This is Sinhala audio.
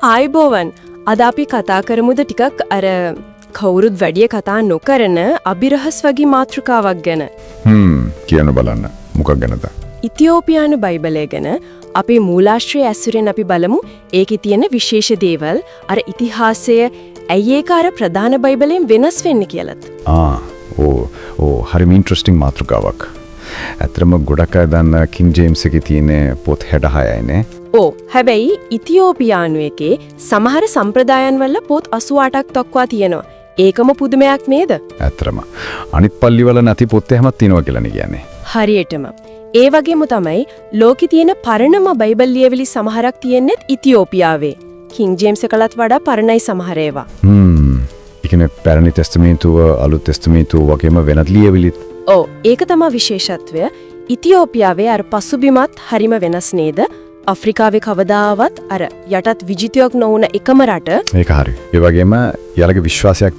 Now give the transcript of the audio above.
ආයිබෝවන් අද අපි කතා කරමුද ටිකක් අර කවුරුත් වැඩි කතා නොකරන අභිරහස් වගේ මාතෘකාවක් ගැන. කියන්න බලන්න. මොකක් ගැනද? ඉතියෝපියානු බයිබලය ගැන. අපේ මූලාශ්‍රය ඇසුරෙන් අපි බලමු ඒකේ තියෙන විශේෂ දේවල් අර ඉතිහාසය ඇයි ඒක අර ප්‍රධාන බයිබලයෙන් වෙනස් වෙන්නේ කියලාත්. හරිම ඉන්ට්‍රෙස්ටිං මාතෘකාවක්. ඇත්තටම ගොඩක් අය දන්න කිං ජේම්ස් එකේ තියෙන පොත් 66යිනේ. හැබැයි ඉතියෝපියානු එකේ සමහර සම්ප්‍රදායන් වල පොත් 88ක් දක්වා තියෙනවා. ඒකම පුදුමයක් නේද? ඇත්තටම අනිත් පල්ලිවල නැති පොත් එහෙමත් තියෙනවා කියලානේ කියන්නේ. හරියටම. ඒ වගේම තමයි ලෝකේ තියෙන පරණම බයිබල් ලියවිලි සමහරක් තියෙන්නේ ඉතියෝපියාවේ. කිං ජේම්ස් එකලත් වඩා පරණයි සමහර ඒවා. ඒ කියන්නේ පැරණි ටෙස්ටමේන්තුව අලුත් ටෙස්ටමේන්තුව වගේම වෙනත් ලියවිලිත්. ඒක තමයි විශේෂත්වය. ඉතියෝපියාවේ අර පසුබිමත් හරිම වෙනස් නේද? අප්‍රිකාවේ කවදාවත් අර යටත් විජිතයක් නොවුන එකම රට. ඒක හරි. ඒ වගේම යාලගේ විශ්වාසයක්